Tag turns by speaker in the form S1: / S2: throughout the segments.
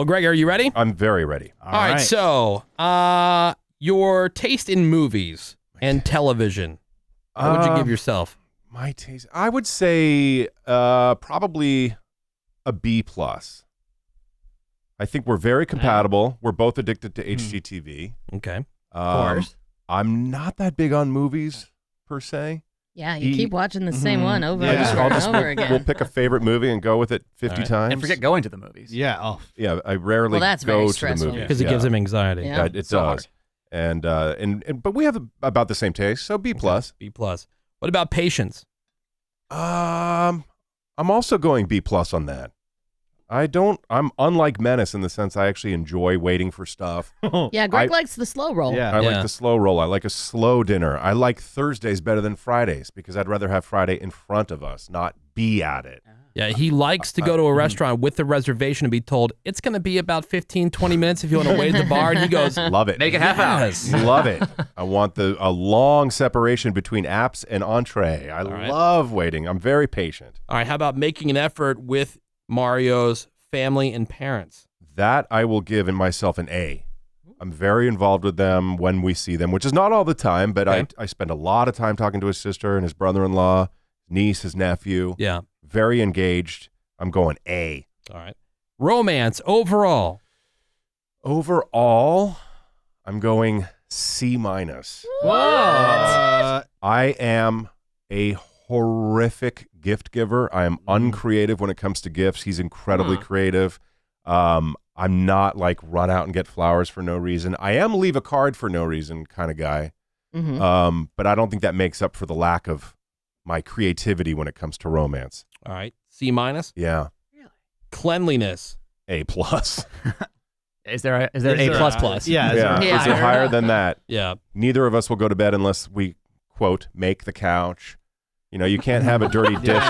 S1: Well, Greg, are you ready?
S2: I'm very ready.
S1: All right. So, your taste in movies and television. What would you give yourself?
S2: My taste, I would say probably a B+. I think we're very compatible. We're both addicted to HGTV.
S1: Okay.
S3: Of course.
S2: I'm not that big on movies per se.
S4: Yeah, you keep watching the same one over and over again.
S2: We'll pick a favorite movie and go with it 50 times.
S3: And forget going to the movies.
S5: Yeah. Oh.
S2: Yeah, I rarely go to the movies.
S1: Because it gives him anxiety.
S2: Yeah, it does. And but we have about the same taste, so B+.
S1: B+. What about patience?
S2: I'm also going B+ on that. I'm unlike Menace in the sense I actually enjoy waiting for stuff.
S4: Yeah, Greg likes the slow roll.
S2: I like the slow roll. I like a slow dinner. I like Thursdays better than Fridays because I'd rather have Friday in front of us, not be at it.
S1: Yeah, he likes to go to a restaurant with the reservation and be told, it's going to be about 15, 20 minutes if you want to wait at the bar. And he goes,
S2: love it.
S3: Make it half hour.
S2: Love it. I want a long separation between apps and entree. I love waiting. I'm very patient.
S1: All right, how about making an effort with Mario's family and parents?
S2: That I will give in myself an A. I'm very involved with them when we see them, which is not all the time, but I spend a lot of time talking to his sister and his brother-in-law, niece, his nephew.
S1: Yeah.
S2: Very engaged. I'm going A.
S1: All right. Romance overall.
S2: Overall, I'm going C-.
S5: What?
S2: I am a horrific gift giver. I am uncreative when it comes to gifts. He's incredibly creative. I'm not like run out and get flowers for no reason. I am leave a card for no reason kind of guy. But I don't think that makes up for the lack of my creativity when it comes to romance.
S1: All right. C-.
S2: Yeah.
S4: Really?
S1: Cleanliness.
S2: A+.
S3: Is there an A++?
S5: Yeah.
S2: Is it higher than that?
S1: Yeah.
S2: Neither of us will go to bed unless we, quote, make the couch. You know, you can't have a dirty dish.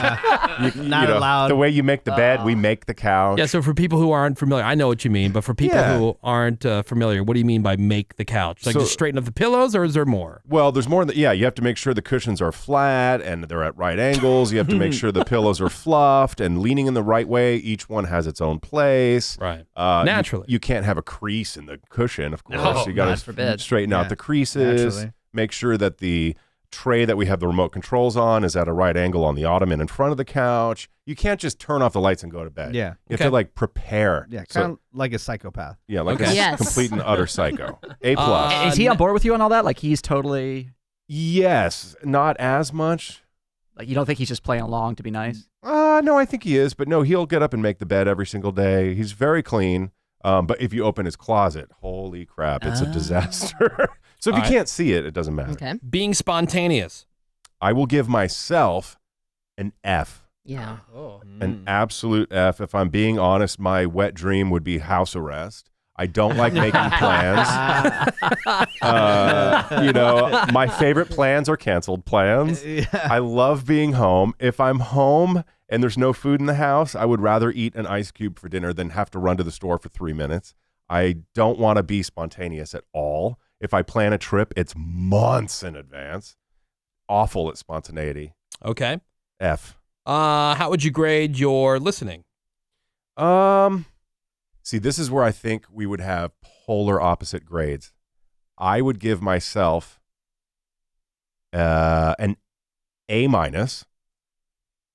S5: Not allowed.
S2: The way you make the bed, we make the couch.
S1: Yeah, so for people who aren't familiar, I know what you mean, but for people who aren't familiar, what do you mean by make the couch? Like just straighten up the pillows, or is there more?
S2: Well, there's more than you have to make sure the cushions are flat and they're at right angles. You have to make sure the pillows are fluffed and leaning in the right way. Each one has its own place.
S1: Right. Naturally.
S2: You can't have a crease in the cushion, of course.
S3: No,
S2: you got to straighten out the creases.
S5: Naturally.
S2: Make sure that the tray that we have the remote controls on is at a right angle on the ottoman in front of the couch. You can't just turn off the lights and go to bed.
S5: Yeah.
S2: You have to like prepare.
S5: Yeah, kind of like a psychopath.
S2: Yeah, like a complete and utter psycho. A+.
S3: Is he on board with you on all that? Like he's totally...
S2: Yes, not as much.
S3: Like you don't think he's just playing along to be nice?
S2: No, I think he is. But no, he'll get up and make the bed every single day. He's very clean. But if you open his closet, holy crap, it's a disaster. So if you can't see it, it doesn't matter.
S4: Okay.
S1: Being spontaneous.
S2: I will give myself an F.
S4: Yeah.
S2: An absolute F. If I'm being honest, my wet dream would be house arrest. I don't like making plans. My favorite plans are canceled plans. I love being home. If I'm home and there's no food in the house, I would rather eat an ice cube for dinner than have to run to the store for 3 minutes. I don't want to be spontaneous at all. If I plan a trip, it's months in advance. Awful at spontaneity.
S1: Okay.
S2: F.
S1: How would you grade your listening?
S2: See, this is where I think we would have polar opposite grades. I would give myself an A-.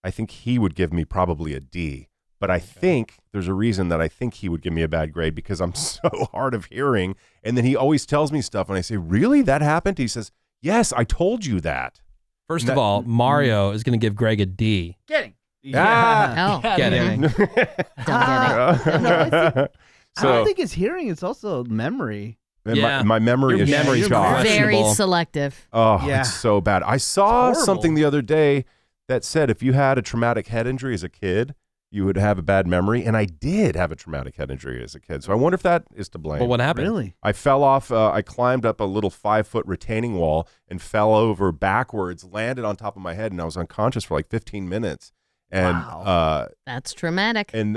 S2: I think he would give me probably a D. But I think there's a reason that I think he would give me a bad grade because I'm so hard of hearing. And then he always tells me stuff and I say, really? That happened? He says, yes, I told you that.
S1: First of all, Mario is going to give Greg a D.
S3: Kidding.
S4: Yeah. Oh.
S1: Kidding.
S4: Don't get it.
S5: I don't think it's hearing, it's also memory.
S2: My memory is
S4: very selective.
S2: Oh, it's so bad. I saw something the other day that said if you had a traumatic head injury as a kid, you would have a bad memory, and I did have a traumatic head injury as a kid. So I wonder if that is to blame.
S1: Well, what happened?
S5: Really?
S2: I fell off. I climbed up a little 5-foot retaining wall and fell over backwards, landed on top of my head, and I was unconscious for like 15 minutes. And
S4: that's traumatic.
S2: And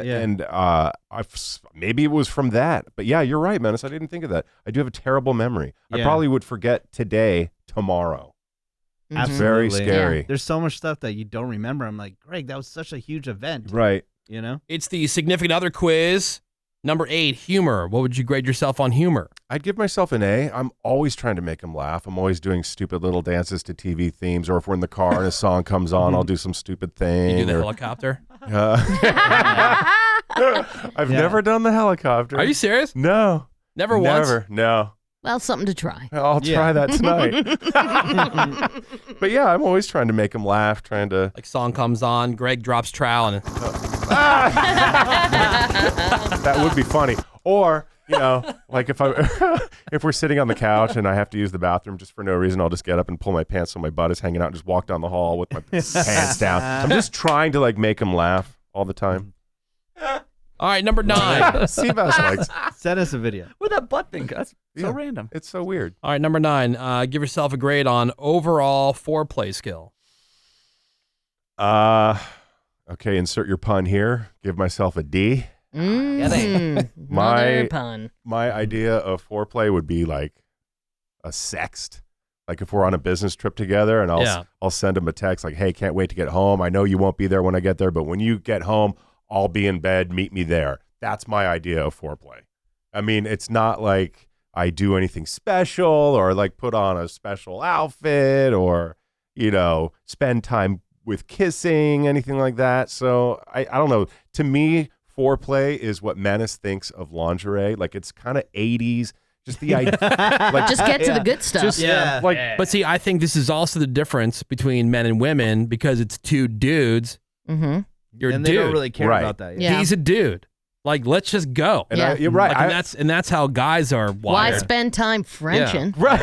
S2: maybe it was from that. But yeah, you're right, Menace. I didn't think of that. I do have a terrible memory. I probably would forget today, tomorrow.
S5: Absolutely.
S2: Very scary.
S5: Yeah. There's so much stuff that you don't remember. I'm like, Greg, that was such a huge event.
S2: Right.
S5: You know?
S1: It's the significant other quiz. Number 8, humor. What would you grade yourself on humor?
S2: I'd give myself an A. I'm always trying to make him laugh. I'm always doing stupid little dances to TV themes, or if we're in the car and a song comes on, I'll do some stupid thing.
S1: You do the helicopter?
S2: I've never done the helicopter.
S1: Are you serious?
S2: No.
S1: Never once?
S2: Never, no.
S4: Well, something to try.
S2: I'll try that tonight. But yeah, I'm always trying to make him laugh, trying to...
S1: Like song comes on, Greg drops trowel, and...
S2: That would be funny. Or, like if we're sitting on the couch and I have to use the bathroom just for no reason, I'll just get up and pull my pants so my butt is hanging out and just walk down the hall with my pants down. I'm just trying to make him laugh all the time.
S1: All right, number 9.
S2: Seabass likes.
S5: Send us a video.
S3: Where'd that butt thing go? That's so random.
S2: It's so weird.
S1: All right, number 9. Give yourself a grade on overall foreplay skill.
S2: Okay, insert your pun here. Give myself a D.
S4: Another pun.
S2: My idea of foreplay would be like a sext. Like if we're on a business trip together and I'll send him a text like, hey, can't wait to get home. I know you won't be there when I get there, but when you get home, I'll be in bed. Meet me there. That's my idea of foreplay. I mean, it's not like I do anything special or like put on a special outfit or, spend time with kissing, anything like that. So I don't know. To me, foreplay is what Menace thinks of lingerie. Like it's kind of 80s. Just the idea.
S4: Just get to the good stuff.
S1: But see, I think this is also the difference between men and women because it's 2 dudes.
S4: Mm-hmm.
S1: You're a
S5: and
S1: dude.
S5: they don't really care about that.
S4: Yeah.
S1: He's a dude. Like, let's just go.
S2: And you're right.
S1: And that's how guys are wired.
S4: Why spend time Frenching?
S2: Right.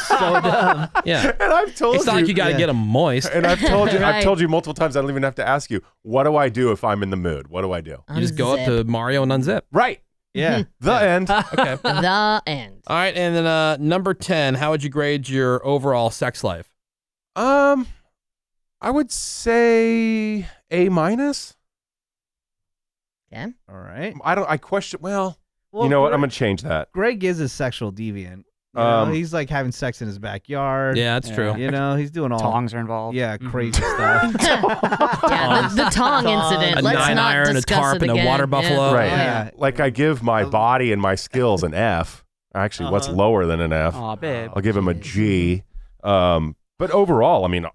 S5: So dumb.
S1: Yeah.
S2: And I've told
S1: it's not like you got to get them moist.
S2: And I've told you,
S4: Right.
S2: I've told you multiple times. I don't even have to ask you. What do I do if I'm in the mood? What do I do?
S1: You just go up to Mario and unzip.
S2: Right.
S5: Yeah.
S2: The end.
S1: Okay.
S4: The end.
S1: All right, and then number 10. How would you grade your overall sex life?
S2: I would say A-.
S4: Okay.
S5: All right.
S2: I question. Well,
S5: Well,
S2: you know what?
S5: Greg-
S2: I'm gonna change that.
S5: Greg is a sexual deviant. He's like having sex in his backyard.
S1: Yeah, that's true.
S5: He's doing all
S3: Tongs are involved.
S5: Yeah, crazy stuff.
S4: Yeah, the tongue incident.
S1: A
S4: Let's
S1: 9
S4: not
S1: iron, a
S4: discuss
S1: tarp,
S4: it
S1: and a
S4: again.
S1: water buffalo.
S2: Right.
S5: Yeah.
S2: Like I give my body and my skills an F. Actually, what's lower than an F?
S3: Aw, babe.
S2: I'll give him a G. But overall, I mean,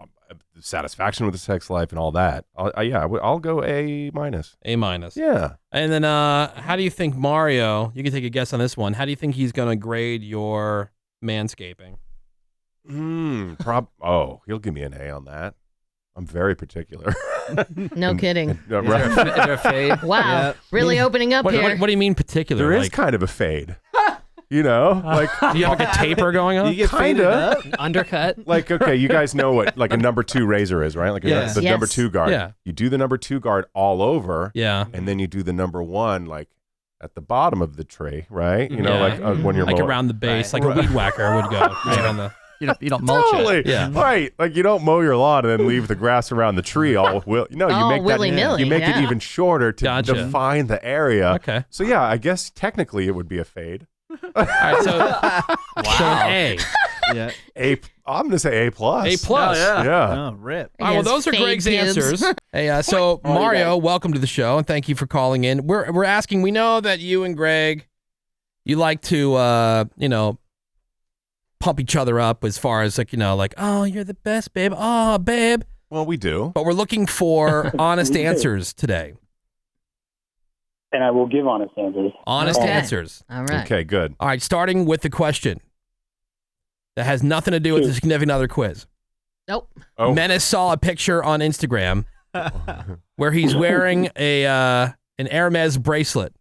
S2: satisfaction with the sex life and all that. I'll go A-.
S1: A-.
S2: Yeah.
S1: And then how do you think Mario, you can take a guess on this one, how do you think he's going to grade your manscaping?
S2: He'll give me an A on that. I'm very particular.
S4: No kidding.
S3: Is there a fade?
S4: Wow.
S5: Yeah.
S4: Really opening up here.
S1: What do you mean particular?
S2: There is kind of a fade. Like
S1: do you have like a taper going on?
S5: You get faded up.
S3: Undercut.
S2: like, okay, you guys know what like a number 2 razor is, right? Like the
S4: Yes.
S2: number 2 guard.
S1: Yeah.
S2: You do the number 2 guard all over.
S1: Yeah.
S2: And then you do the number 1 like at the bottom of the tree, right? You know,
S1: Yeah.
S2: like when you're
S1: Like
S2: mowing.
S1: around the base, like a weed whacker would go. Right on the...
S3: You don't mulch
S2: Totally.
S3: it.
S1: Yeah.
S2: Right. Like you don't mow your lawn and then leave the grass around the tree all you make
S4: willy-nilly,
S2: you make it
S4: yeah.
S2: even shorter to
S1: Gotcha.
S2: define the area.
S1: Okay.
S2: So yeah, I guess technically it would be a fade.
S1: All right, so A.
S5: Yeah.
S2: I'm gonna say A+.
S1: A+.
S2: Yeah.
S5: Oh, rip.
S1: All right, well, those are
S4: Fake
S1: Greg's
S4: pubes.
S1: answers. Hey, so Mario, welcome to the show, and thank you for calling in. We're asking. We know that you and Greg, you like to, pump each other up as far as like, oh, you're the best, babe. Oh, babe.
S2: Well, we do.
S1: But we're looking for honest answers today.
S6: And I will give honest answers.
S1: Honest
S4: Okay.
S1: answers.
S4: All right.
S2: Okay, good.
S1: All right, starting with the question that has nothing to do with the significant other quiz.
S4: Nope.
S2: Oh.
S1: Menace saw a picture on Instagram where he's wearing an Hermes bracelet.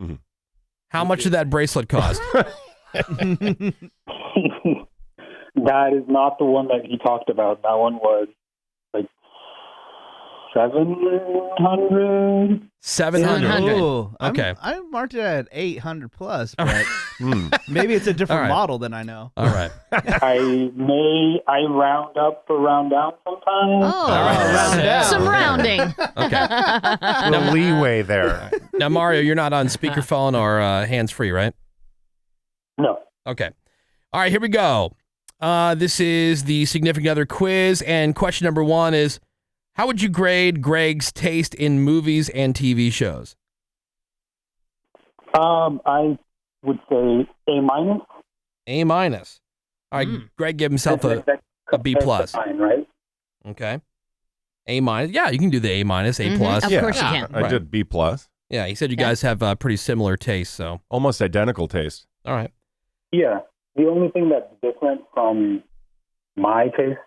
S2: Mhm.
S1: How much did that bracelet cost?
S6: That is not the one that he talked about. That one was like 700.
S1: 700.
S5: Ooh,
S1: Okay.
S5: I marked it at 800 plus, but maybe it's a different
S1: All right.
S5: model than I know.
S1: All right.
S6: I round up or round down sometimes.
S4: Oh,
S1: round down.
S4: some rounding.
S1: Okay.
S2: The leeway there.
S1: Now, Mario, you're not on speakerphone or hands-free, right?
S6: No.
S1: Okay. All right, here we go. This is the significant other quiz, and question number 1 is, how would you grade Greg's taste in movies and TV shows?
S6: I would say A minus.
S1: A minus. All right, Greg gave himself a B plus.
S6: Fine, right?
S1: Okay. A minus. Yeah, you can do the A minus, A plus.
S4: Of course you can.
S2: I did B plus.
S1: Yeah, he said you guys have pretty similar tastes, so.
S2: Almost identical taste.
S1: All right.
S6: Yeah. The only thing that's different from my taste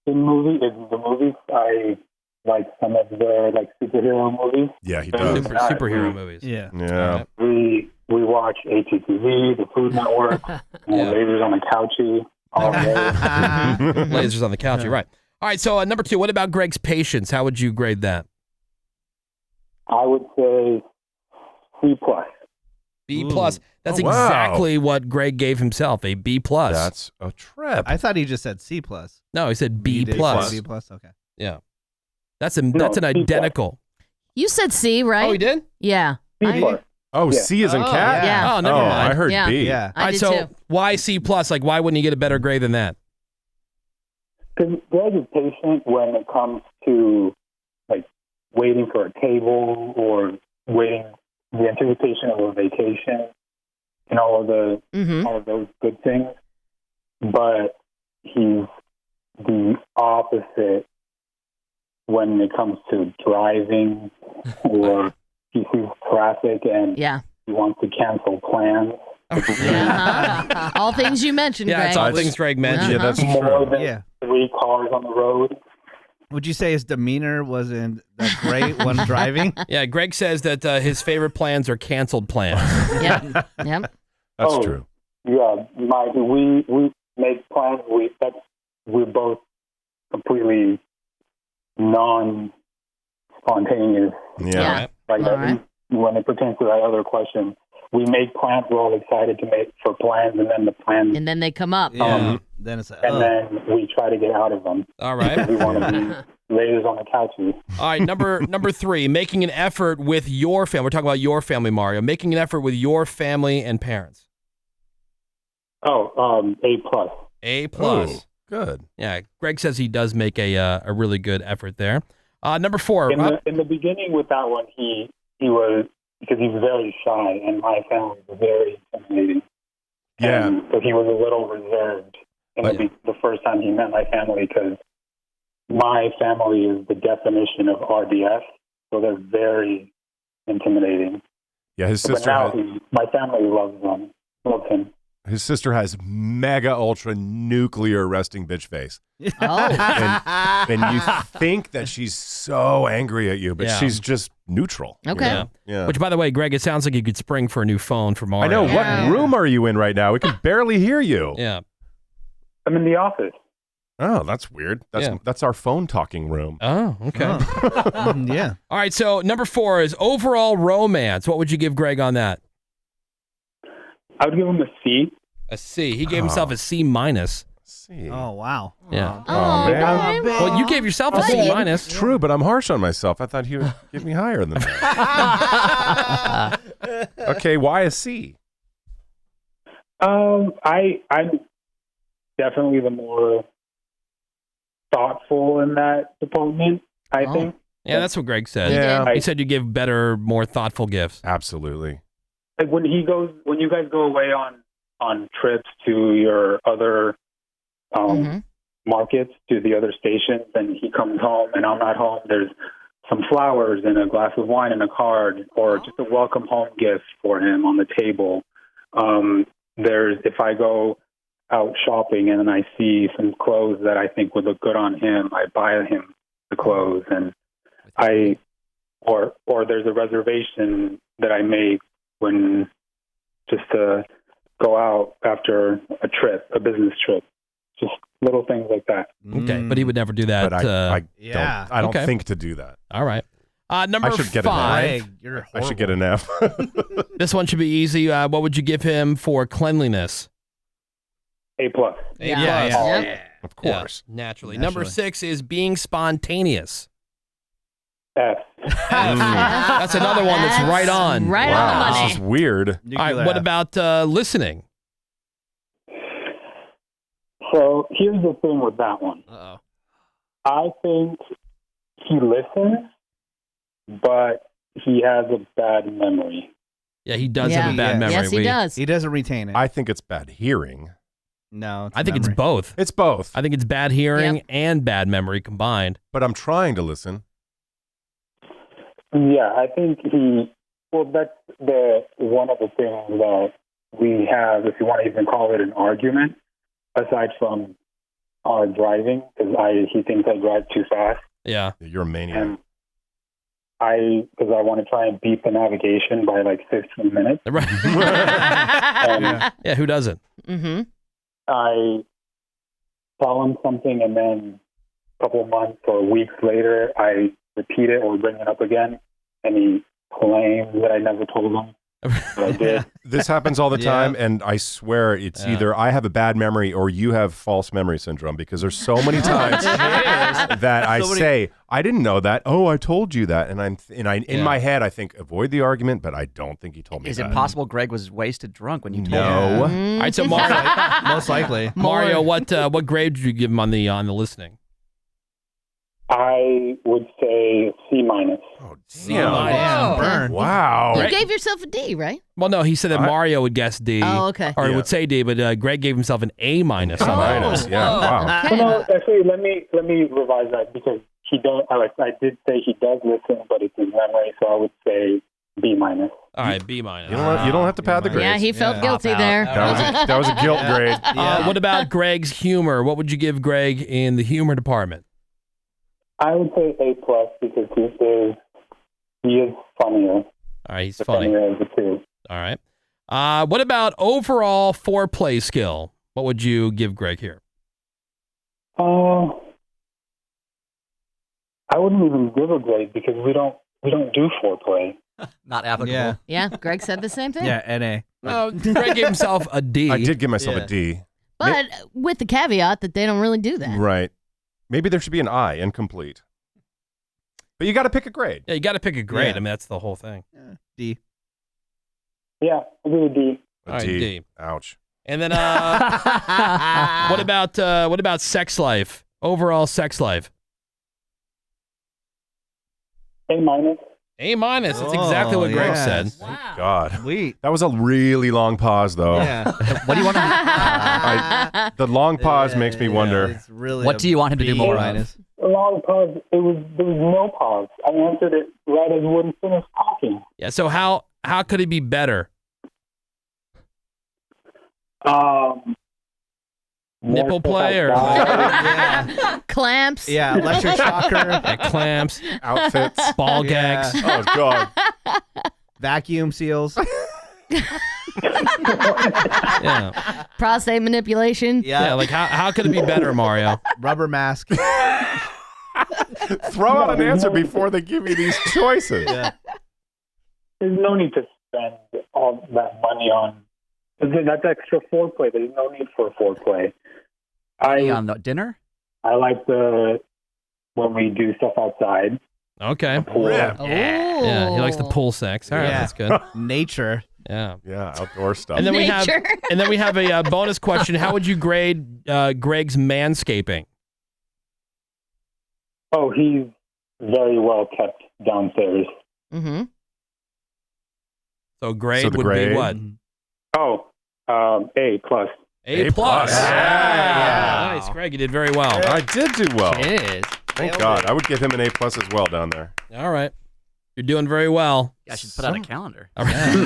S6: in movies is the movies. I like some of the superhero movies.
S2: Yeah, he does.
S1: Superhero movies.
S5: Yeah.
S2: Yeah.
S6: We watch HGTV, the Food Network, Lasers on the Couchy, all day.
S1: Lasers on the couch, you're right. All right, so number 2, what about Greg's patience? How would you grade that?
S6: I would say C plus.
S1: B plus. That's
S2: Oh, wow.
S1: exactly what Greg gave himself, a B plus.
S2: That's a trip.
S5: I thought he just said C plus.
S1: No, he said B
S5: He did
S1: plus.
S5: say B plus. Okay.
S1: Yeah. That's an identical.
S4: You said C, right?
S1: Oh, he did?
S4: Yeah.
S6: C plus.
S2: Oh, C is in cat?
S4: Yeah.
S1: Oh, never mind.
S2: I heard
S4: Yeah.
S2: B.
S5: Yeah.
S1: All
S4: I
S1: right,
S4: did
S1: so
S4: too.
S1: why C plus? Like, why wouldn't he get a better grade than that?
S6: Because Greg is patient when it comes to waiting for a table or waiting the anticipation of a vacation and all of those good things. But he's the opposite when it comes to driving or he sees traffic and he wants to cancel plans.
S4: All things you mentioned,
S1: Yeah,
S4: Greg.
S1: it's all things Greg mentioned.
S2: Yeah, that's
S6: More
S2: true.
S6: than 3 cars on the road.
S5: Would you say his demeanor wasn't that great when driving?
S1: Yeah, Greg says that his favorite plans are canceled plans.
S4: Yep. Yep.
S2: That's true.
S6: Yeah, we make plans. We're both completely non-spontaneous.
S2: Yeah.
S6: Like
S4: All right.
S6: when it pertains to that other question, we make plans. We're all excited to make for plans, and then the plans,
S4: And then they come up.
S5: Yeah. Then it's like,
S6: and then we try to get out of them.
S1: All right.
S6: We want to be layers on the couches.
S1: All right, number 3, making an effort with your family. We're talking about your family, Mario. Making an effort with your family and parents.
S6: A plus.
S1: A plus.
S2: Oh, good.
S1: Yeah, Greg says he does make a really good effort there. Number 4.
S6: In the beginning with that one, he was, because he's very shy, and my family was very intimidating.
S2: Yeah.
S6: And so he was a little reserved the first time he met my family, because my family is the definition of RDF, so they're very intimidating.
S2: Yeah, his
S6: But
S2: sister
S6: now
S2: has,
S6: my family loves him.
S2: his sister has mega ultra nuclear resting bitch face.
S4: Oh.
S2: And you think that she's so angry at you, but
S1: Yeah.
S2: she's just neutral.
S4: Okay.
S1: Yeah.
S2: Yeah.
S1: Which, by the way, Greg, it sounds like you could spring for a new phone for Mario.
S2: I know.
S4: Yeah.
S2: What room are you in right now? We can barely hear you.
S1: Yeah.
S6: I'm in the office.
S2: Oh, that's weird. That's our phone talking room.
S1: Oh, okay.
S5: yeah.
S1: All right, so number 4 is overall romance. What would you give Greg on that?
S6: I would give him a C.
S1: A C. He gave himself a C minus.
S2: See.
S5: Oh, wow.
S1: Yeah.
S4: Oh,
S2: man.
S4: babe.
S1: Well, you gave yourself a C minus.
S2: True, but I'm harsh on myself. I thought he would give me higher than that. Okay, why a C?
S6: I'm definitely the more thoughtful in that department, I think.
S1: Yeah, that's what Greg said.
S2: Yeah.
S1: He said you give better, more thoughtful gifts.
S2: Absolutely.
S6: Like when you guys go away on trips to your other markets, to the other stations, and he comes home and I'm not home, there's some flowers and a glass of wine and a card, or just a welcome home gift for him on the table. If I go out shopping and then I see some clothes that I think would look good on him, I buy him the clothes, and or there's a reservation that I make when just to go out after a business trip, just little things like that.
S1: Okay, but he would never do that.
S2: But I don't
S1: Okay.
S2: think to do that.
S1: All right. Number
S2: I should get an
S1: 5.
S2: F.
S5: You're
S2: I should get an F.
S1: This one should be easy. What would you give him for cleanliness?
S6: A plus.
S1: A
S4: Yeah.
S1: plus.
S4: Yep.
S2: Of course.
S1: Yeah, naturally. Number 6 is being spontaneous.
S6: F.
S1: That's another one that's right on.
S4: Right on the
S2: Wow,
S4: money.
S2: this is weird.
S1: All right, what about listening?
S6: So here's the thing with that one.
S1: Uh-oh.
S6: I think he listens, but he has a bad memory.
S1: Yeah, he does have a bad memory.
S4: Yes, he does.
S5: He doesn't retain it.
S2: I think it's bad hearing.
S5: No, it's
S1: I think it's
S5: memory.
S1: both.
S2: It's both.
S1: I think it's bad hearing and bad memory combined.
S2: But I'm trying to listen.
S6: Yeah, I think that's one of the things that we have, if you want to even call it an argument, aside from our driving, because he thinks I drive too fast.
S1: Yeah.
S2: You're a maniac.
S6: And because I want to try and beat the navigation by like 15 minutes.
S1: Right. Yeah, who doesn't?
S4: Mm-hmm.
S6: I tell him something, and then a couple of months or weeks later, I repeat it or bring it up again, and he claims that I never told him. But I did.
S2: This happens all the time, and I swear it's either I have a bad memory or you have false memory syndrome, because there's so many times that I say, I didn't know that. Oh, I told you that. And in my head, I think, avoid the argument, but I don't think he told me
S3: Is
S2: that.
S3: it possible Greg was wasted drunk when you told him?
S2: No.
S1: All right, so Mario,
S5: Most likely.
S1: Mario, what grade did you give him on the listening?
S6: I would say C-.
S2: Oh, damn.
S5: Damn, burn.
S2: Wow.
S4: You gave yourself a D, right?
S1: Well, no, he said that Mario would guess D.
S4: Oh, okay.
S1: Or would say D, but Greg gave himself an A-.
S2: Yeah, wow.
S4: Okay.
S6: No, actually, let me revise that, because he don't. I did say he does listen, but it's his memory, so I would say B-.
S1: All right, B-.
S2: You don't have to pad the grades.
S4: Yeah, he felt guilty there.
S2: That was a guilt grade.
S1: What about Greg's humor? What would you give Greg in the humor department?
S6: I would say A+, because he is funnier.
S1: All right, he's funny.
S6: Funnier of the two.
S1: All right. What about overall foreplay skill? What would you give Greg here?
S6: I wouldn't even give a grade, because we don't do foreplay.
S3: Not applicable.
S5: Yeah.
S4: Yeah, Greg said the same thing.
S5: Yeah, NA.
S1: No, Greg gave himself a D.
S2: I did give myself a D.
S4: But with the caveat that they don't really do that.
S2: Right. Maybe there should be an I, incomplete. But you got to pick a grade.
S1: Yeah, you got to pick a grade.
S5: Yeah.
S1: I mean, that's the whole thing.
S5: D.
S6: Yeah, I'll give a D.
S2: A
S1: All right,
S2: D.
S1: D.
S2: Ouch.
S1: And then what about sex life? Overall sex life?
S6: A-.
S1: A-. That's exactly what Greg said.
S2: Thank God.
S5: Sweet.
S2: That was a really long pause, though.
S5: Yeah.
S3: What do you want him
S2: The long pause makes me wonder.
S5: It's really
S3: What do you want him to do
S5: B-.
S3: more?
S6: A long pause. There was no pause. I answered it right as Woody finished talking.
S1: Yeah. So how could he be better? Nipple play or
S4: Clamps.
S5: Yeah, electric shocker.
S1: clamps,
S2: Outfits.
S1: ball gags.
S2: Oh, God.
S5: Vacuum seals.
S1: Yeah.
S4: Prostate manipulation.
S1: Yeah. Like how could it be better, Mario?
S5: Rubber mask.
S2: Throw out an answer before they give you these choices.
S5: Yeah.
S6: There's no need to spend all that money on. That's extra foreplay. There's no need for foreplay.
S3: On the dinner?
S6: I like when we do stuff outside.
S1: Okay.
S6: Pool.
S2: Yeah.
S1: Yeah. He likes the pool sex. All right,
S5: Yeah.
S1: that's good.
S5: Nature.
S1: Yeah.
S2: Yeah, outdoor stuff.
S1: And then we have
S4: Nature.
S1: a bonus question. How would you grade Greg's manscaping?
S6: Oh, he's very well kept downstairs.
S4: Mm-hmm.
S1: So grade
S2: So the
S1: would
S2: grade?
S1: be what?
S6: Oh, A+.
S1: A plus.
S2: Yeah.
S1: Nice, Greg. You did very well.
S2: I did do well.
S3: It is.
S2: Thank God. I would give him an A+ as well down there.
S1: All right. You're doing very well.
S3: I should put out a calendar.
S1: All right.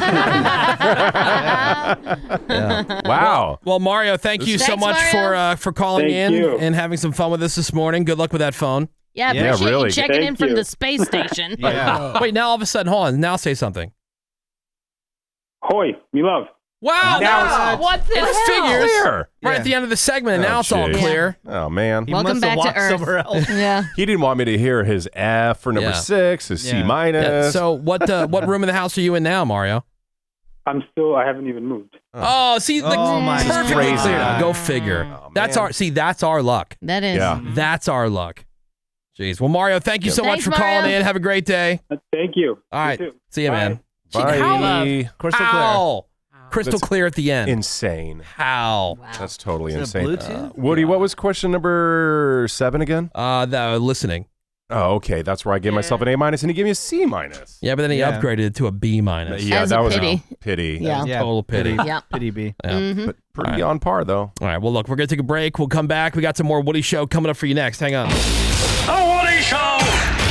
S2: Yeah. Wow.
S1: Well, Mario, thank you so
S4: Thanks,
S1: much
S4: Mario.
S1: for calling
S6: Thank
S1: in
S6: you.
S1: and having some fun with us this morning. Good luck with that phone.
S4: Yeah,
S5: Yeah,
S4: appreciate
S2: really.
S4: you checking
S6: Thank
S4: in from
S6: you.
S4: the space station.
S5: Yeah.
S1: Wait, now all of a sudden, hold on. Now say something.
S6: Hoi, me love.
S1: Wow.
S2: Now
S1: What the hell? Figures.
S2: Clear.
S1: Right
S5: Yeah.
S1: at the end of the segment, and
S2: Oh,
S1: now it's all
S2: geez.
S1: clear.
S2: Oh, man.
S5: He
S4: Welcome
S5: must have
S4: back to
S5: walked
S4: Earth.
S5: somewhere else.
S4: Yeah.
S2: He didn't want me to hear his F for number
S1: Yeah.
S2: 6, his C-.
S5: Yeah.
S1: Yeah, so what room in the house are you in now, Mario?
S6: I haven't even moved.
S1: Oh, see,
S5: Oh, my
S1: perfectly
S2: crazy.
S1: clear. Go figure.
S2: Oh,
S1: That's
S2: man.
S1: that's our luck.
S4: That is.
S2: Yeah.
S1: That's our luck. Jeez. Well, Mario, thank you so
S4: Thanks,
S1: much for calling
S4: Mario.
S1: in. Have a great day.
S6: Thank you.
S1: All right.
S6: You too.
S1: See you, man.
S2: Bye.
S1: How?
S5: Crystal clear.
S1: How? Crystal
S2: That's
S1: clear at the end.
S2: Insane.
S1: How?
S2: That's totally
S5: Is it
S2: insane.
S5: Bluetooth?
S2: Woody, what was question number 7 again?
S1: The listening.
S2: Oh, okay. That's where I gave myself an A-, and he gave me a C-.
S1: Yeah, but then he upgraded it to a B-.
S2: Yeah,
S4: As
S2: that
S4: a
S2: was
S4: pity.
S2: pity.
S4: Yeah.
S1: Total pity.
S4: Yeah.
S5: Pity B.
S1: Yeah.
S2: But pretty on par, though.
S1: All right, well, look, we're going to take a break. We'll come back. We got some more Woody Show coming up for you next. Hang on.
S7: The Woody Show.